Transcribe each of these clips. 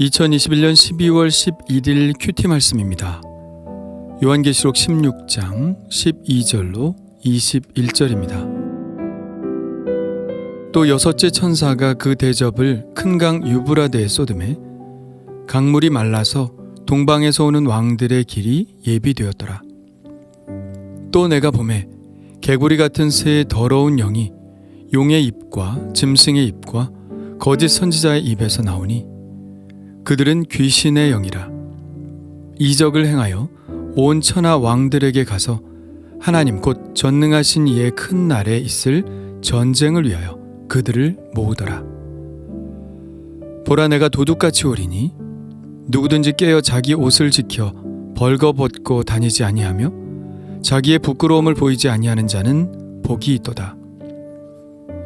2021년 12월 11일 큐티 말씀입니다. 요한계시록 16장 12절로 21절입니다. 또 여섯째 천사가 그 대접을 큰 강 유브라데에 쏟음에 강물이 말라서 동방에서 오는 왕들의 길이 예비되었더라. 또 내가 보매 개구리 같은 새 더러운 영이 용의 입과 짐승의 입과 거짓 선지자의 입에서 나오니 그들은 귀신의 영이라. 이적을 행하여 온 천하 왕들에게 가서 하나님 곧 전능하신 이의 큰 날에 있을 전쟁을 위하여 그들을 모으더라. 보라, 내가 도둑같이 오리니 누구든지 깨어 자기 옷을 지켜 벌거벗고 다니지 아니하며 자기의 부끄러움을 보이지 아니하는 자는 복이 있도다.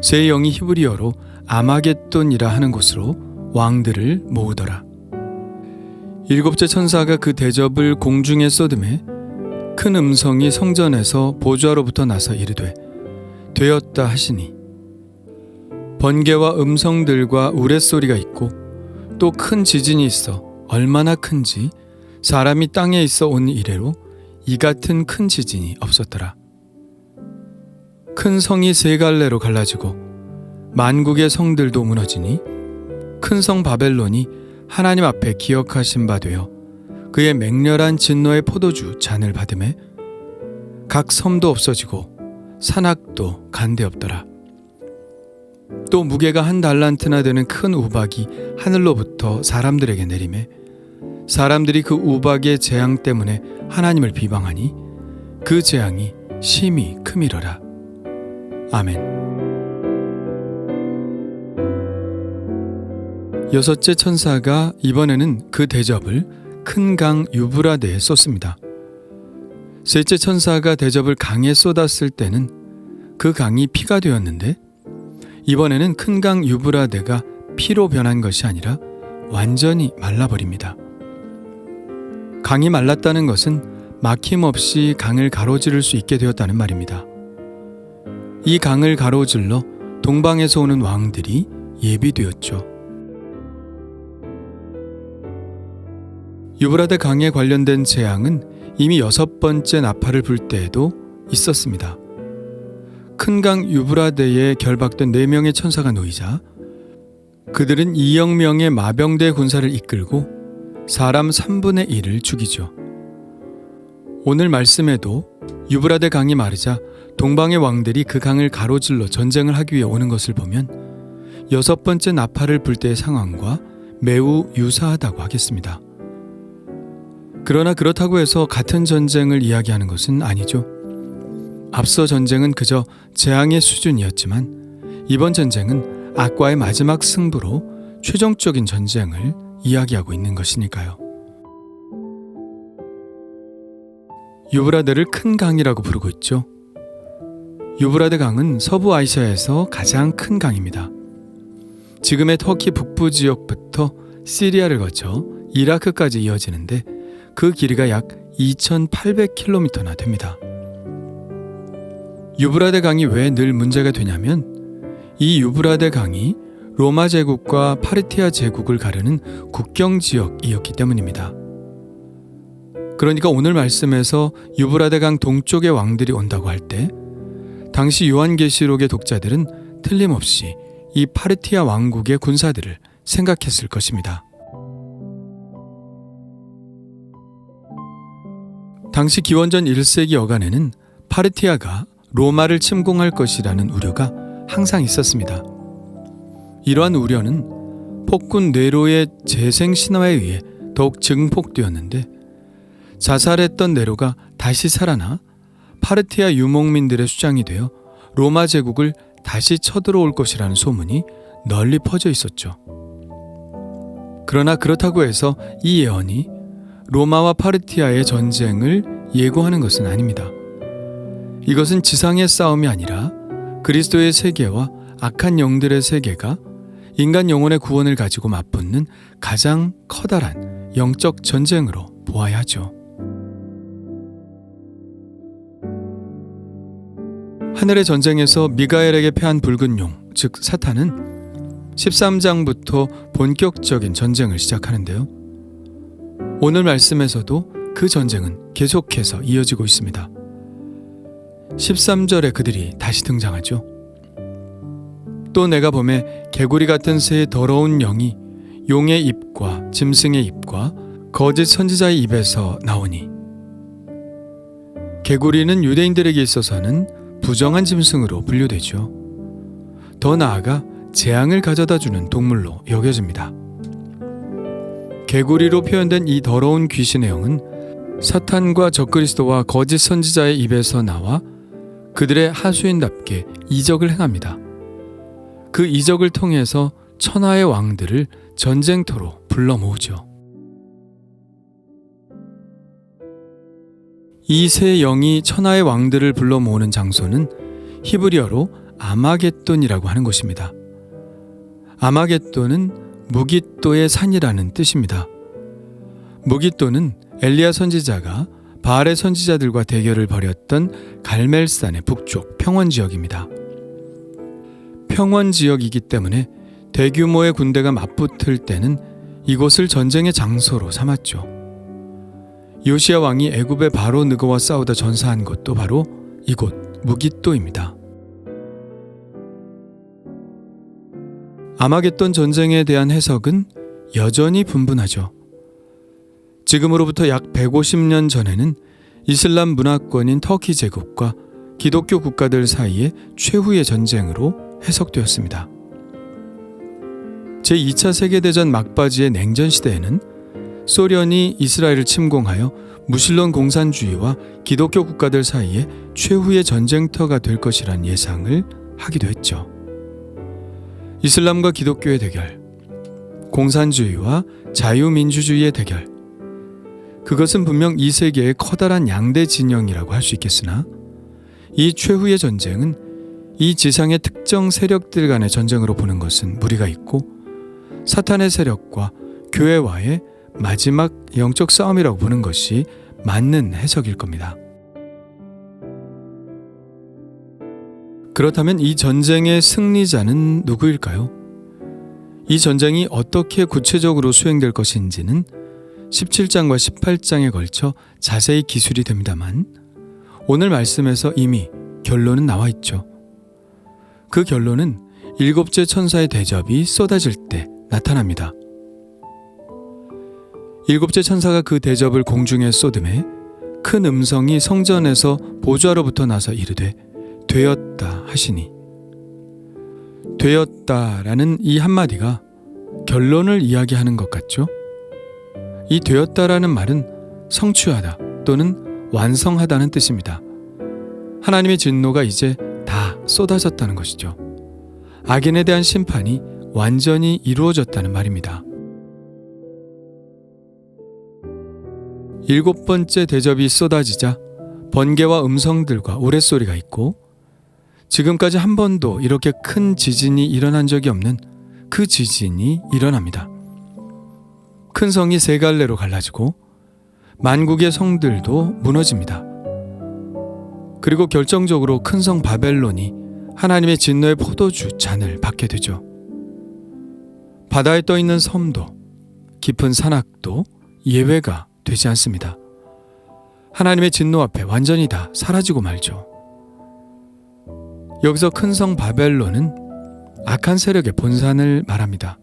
새 영이 히브리어로 아마겟돈이라 하는 곳으로 왕들을 모으더라. 일곱째 천사가 그 대접을 공중에 쏟음에 큰 음성이 성전에서 보좌로부터 나서 이르되 되었다 하시니 번개와 음성들과 우레소리가 있고 또 큰 지진이 있어 얼마나 큰지 사람이 땅에 있어 온 이래로 이 같은 큰 지진이 없었더라. 큰 성이 세 갈래로 갈라지고 만국의 성들도 무너지니 큰 성 바벨론이 하나님 앞에 기억하신 바 되어 그의 맹렬한 진노의 포도주 잔을 받음에 각 섬도 없어지고 산악도 간데 없더라. 또 무게가 1달란트나 되는 큰 우박이 하늘로부터 사람들에게 내리매 사람들이 그 우박의 재앙 때문에 하나님을 비방하니 그 재앙이 심히 크미러라. 아멘. 여섯째 천사가 이번에는 그 대접을 큰 강 유브라데에 쏟습니다. 셋째 천사가 대접을 강에 쏟았을 때는 그 강이 피가 되었는데 이번에는 큰 강 유브라데가 피로 변한 것이 아니라 완전히 말라버립니다. 강이 말랐다는 것은 막힘없이 강을 가로지를 수 있게 되었다는 말입니다. 이 강을 가로질러 동방에서 오는 왕들이 예비되었죠. 유브라데 강에 관련된 재앙은 이미 6번째 나팔을 불 때에도 있었습니다. 큰 강 유브라데에 결박된 4명의 천사가 놓이자 그들은 2억 명의 마병대 군사를 이끌고 사람 3분의 1을 죽이죠. 오늘 말씀에도 유브라데 강이 마르자 동방의 왕들이 그 강을 가로질러 전쟁을 하기 위해 오는 것을 보면 6번째 나팔을 불 때의 상황과 매우 유사하다고 하겠습니다. 그러나 그렇다고 해서 같은 전쟁을 이야기하는 것은 아니죠. 앞서 전쟁은 그저 재앙의 수준이었지만 이번 전쟁은 악과의 마지막 승부로 최종적인 전쟁을 이야기하고 있는 것이니까요. 유브라데를 큰 강이라고 부르고 있죠. 유브라데 강은 서부 아시아에서 가장 큰 강입니다. 지금의 터키 북부 지역부터 시리아를 거쳐 이라크까지 이어지는데 그 길이가 약 2,800km나 됩니다. 유브라데 강이 왜 늘 문제가 되냐면 이 유브라데 강이 로마 제국과 파르티아 제국을 가르는 국경 지역이었기 때문입니다. 그러니까 오늘 말씀에서 유브라데 강 동쪽의 왕들이 온다고 할 때 당시 요한계시록의 독자들은 틀림없이 이 파르티아 왕국의 군사들을 생각했을 것입니다. 당시 기원전 1세기 여간에는 파르티아가 로마를 침공할 것이라는 우려가 항상 있었습니다. 이러한 우려는 폭군 네로의 재생 신화에 의해 더욱 증폭되었는데 자살했던 네로가 다시 살아나 파르티아 유목민들의 수장이 되어 로마 제국을 다시 쳐들어올 것이라는 소문이 널리 퍼져 있었죠. 그러나 그렇다고 해서 이 예언이 로마와 파르티아의 전쟁을 예고하는 것은 아닙니다. 이것은 지상의 싸움이 아니라 그리스도의 세계와 악한 영들의 세계가 인간 영혼의 구원을 가지고 맞붙는 가장 커다란 영적 전쟁으로 보아야 하죠. 하늘의 전쟁에서 미가엘에게 패한 붉은 용, 즉 사탄은 13장부터 본격적인 전쟁을 시작하는데요. 오늘 말씀에서도 그 전쟁은 계속해서 이어지고 있습니다. 13절에 그들이 다시 등장하죠. 또 내가 보매 개구리 같은 새의 더러운 영이 용의 입과 짐승의 입과 거짓 선지자의 입에서 나오니, 개구리는 유대인들에게 있어서는 부정한 짐승으로 분류되죠. 더 나아가 재앙을 가져다주는 동물로 여겨집니다. 개구리로 표현된 이 더러운 귀신의 영은 사탄과 적그리스도와 거짓 선지자의 입에서 나와 그들의 하수인답게 이적을 행합니다. 그 이적을 통해서 천하의 왕들을 전쟁터로 불러 모으죠. 이 세 영이 천하의 왕들을 불러 모으는 장소는 히브리어로 아마겟돈이라고 하는 곳입니다. 아마겟돈은 무깃도의 산이라는 뜻입니다. 무깃도는 엘리야 선지자가 바알의 선지자들과 대결을 벌였던 갈멜산의 북쪽 평원지역입니다. 평원지역이기 때문에 대규모의 군대가 맞붙을 때는 이곳을 전쟁의 장소로 삼았죠. 요시야 왕이 애굽의 바로 느고와 싸우다 전사한 곳도 바로 이곳 무깃도입니다. 아마겟돈 전쟁에 대한 해석은 여전히 분분하죠. 지금으로부터 약 150년 전에는 이슬람 문화권인 터키 제국과 기독교 국가들 사이의 최후의 전쟁으로 해석되었습니다. 제2차 세계대전 막바지의 냉전시대에는 소련이 이스라엘을 침공하여 무신론 공산주의와 기독교 국가들 사이에 최후의 전쟁터가 될 것이란 예상을 하기도 했죠. 이슬람과 기독교의 대결, 공산주의와 자유민주주의의 대결, 그것은 분명 이 세계의 커다란 양대 진영이라고 할 수 있겠으나 이 최후의 전쟁은 이 지상의 특정 세력들 간의 전쟁으로 보는 것은 무리가 있고 사탄의 세력과 교회와의 마지막 영적 싸움이라고 보는 것이 맞는 해석일 겁니다. 그렇다면 이 전쟁의 승리자는 누구일까요? 이 전쟁이 어떻게 구체적으로 수행될 것인지는 17장과 18장에 걸쳐 자세히 기술이 됩니다만 오늘 말씀에서 이미 결론은 나와 있죠. 그 결론은 일곱째 천사의 대접이 쏟아질 때 나타납니다. 일곱째 천사가 그 대접을 공중에 쏟음에 큰 음성이 성전에서 보좌로부터 나서 이르되 되었다 하시니, 되었다라는 이 한마디가 결론을 이야기하는 것 같죠? 이 되었다라는 말은 성취하다 또는 완성하다는 뜻입니다. 하나님의 진노가 이제 다 쏟아졌다는 것이죠. 악인에 대한 심판이 완전히 이루어졌다는 말입니다. 일곱 번째 대접이 쏟아지자 번개와 음성들과 우레소리가 있고 지금까지 한 번도 이렇게 큰 지진이 일어난 적이 없는 그 지진이 일어납니다. 큰 성이 세 갈래로 갈라지고 만국의 성들도 무너집니다. 그리고 결정적으로 큰 성 바벨론이 하나님의 진노의 포도주 잔을 받게 되죠. 바다에 떠 있는 섬도 깊은 산악도 예외가 되지 않습니다. 하나님의 진노 앞에 완전히 다 사라지고 말죠. 여기서 큰 성 바벨론은 악한 세력의 본산을 말합니다.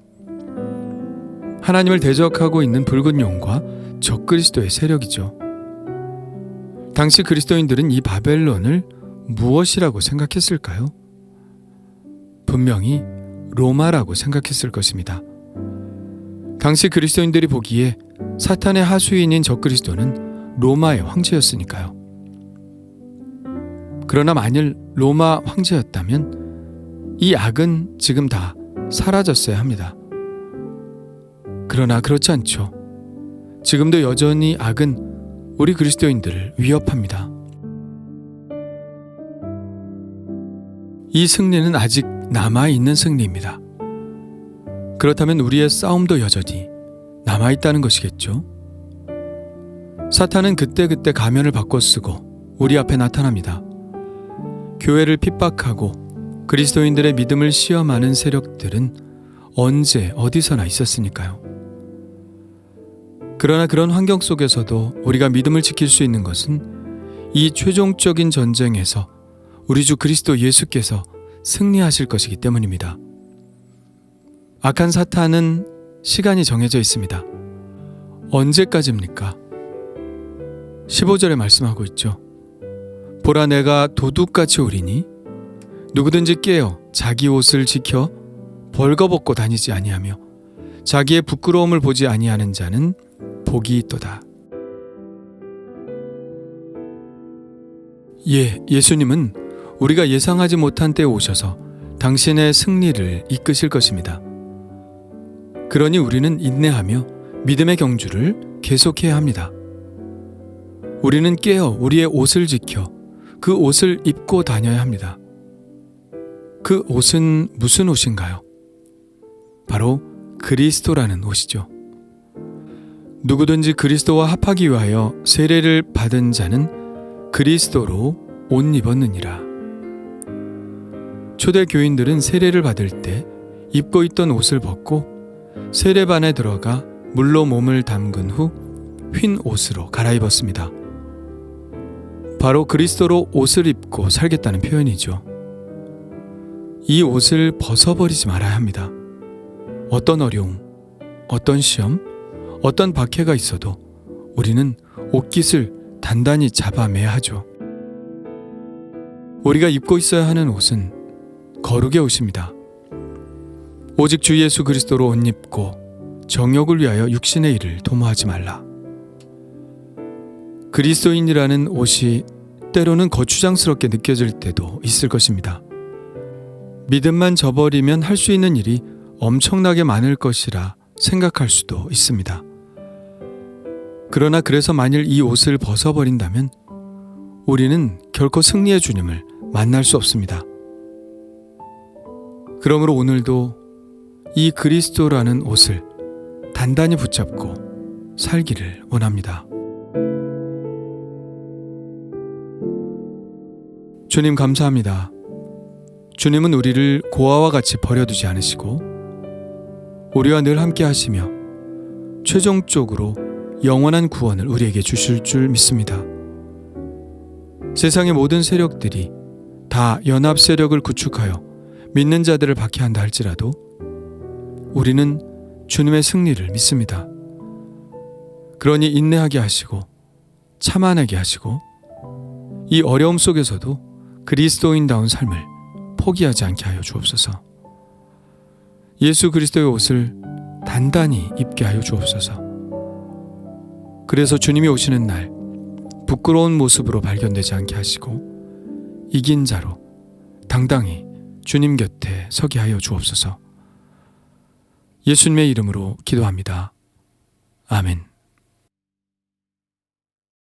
하나님을 대적하고 있는 붉은 용과 적그리스도의 세력이죠. 당시 그리스도인들은 이 바벨론을 무엇이라고 생각했을까요? 분명히 로마라고 생각했을 것입니다. 당시 그리스도인들이 보기에 사탄의 하수인인 적그리스도는 로마의 황제였으니까요. 그러나 만일 로마 황제였다면 이 악은 지금 다 사라졌어야 합니다. 그러나 그렇지 않죠. 지금도 여전히 악은 우리 그리스도인들을 위협합니다. 이 승리는 아직 남아있는 승리입니다. 그렇다면 우리의 싸움도 여전히 남아있다는 것이겠죠. 사탄은 그때그때 가면을 바꿔 쓰고 우리 앞에 나타납니다. 교회를 핍박하고 그리스도인들의 믿음을 시험하는 세력들은 언제 어디서나 있었으니까요. 그러나 그런 환경 속에서도 우리가 믿음을 지킬 수 있는 것은 이 최종적인 전쟁에서 우리 주 그리스도 예수께서 승리하실 것이기 때문입니다. 악한 사탄은 시간이 정해져 있습니다. 언제까지입니까? 15절에 말씀하고 있죠. 보라, 내가 도둑같이 오리니 누구든지 깨어 자기 옷을 지켜 벌거벗고 다니지 아니하며 자기의 부끄러움을 보지 아니하는 자는 복이 있도다. 예수님은 우리가 예상하지 못한 때에 오셔서 당신의 승리를 이끄실 것입니다. 그러니 우리는 인내하며 믿음의 경주를 계속해야 합니다. 우리는 깨어 우리의 옷을 지켜 그 옷을 입고 다녀야 합니다. 그 옷은 무슨 옷인가요? 바로 그리스도라는 옷이죠. 누구든지 그리스도와 합하기 위하여 세례를 받은 자는 그리스도로 옷 입었느니라. 초대 교인들은 세례를 받을 때 입고 있던 옷을 벗고 세례반에 들어가 물로 몸을 담근 후 흰 옷으로 갈아입었습니다. 바로 그리스도로 옷을 입고 살겠다는 표현이죠. 이 옷을 벗어버리지 말아야 합니다. 어떤 어려움, 어떤 시험, 어떤 박해가 있어도 우리는 옷깃을 단단히 잡아매야 하죠. 우리가 입고 있어야 하는 옷은 거룩의 옷입니다. 오직 주 예수 그리스도로 옷 입고 정욕을 위하여 육신의 일을 도모하지 말라. 그리스도인이라는 옷이 때로는 거추장스럽게 느껴질 때도 있을 것입니다. 믿음만 저버리면 할 수 있는 일이 엄청나게 많을 것이라 생각할 수도 있습니다. 그러나 그래서 만일 이 옷을 벗어버린다면 우리는 결코 승리의 주님을 만날 수 없습니다. 그러므로 오늘도 이 그리스도라는 옷을 단단히 붙잡고 살기를 원합니다. 주님 감사합니다. 주님은 우리를 고아와 같이 버려두지 않으시고 우리와 늘 함께 하시며 최종적으로 영원한 구원을 우리에게 주실 줄 믿습니다. 세상의 모든 세력들이 다 연합 세력을 구축하여 믿는 자들을 박해한다 할지라도 우리는 주님의 승리를 믿습니다. 그러니 인내하게 하시고 참아내게 하시고 이 어려움 속에서도 그리스도인다운 삶을 포기하지 않게 하여 주옵소서. 예수 그리스도의 옷을 단단히 입게 하여 주옵소서. 그래서 주님이 오시는 날 부끄러운 모습으로 발견되지 않게 하시고 이긴 자로 당당히 주님 곁에 서게 하여 주옵소서. 예수님의 이름으로 기도합니다. 아멘.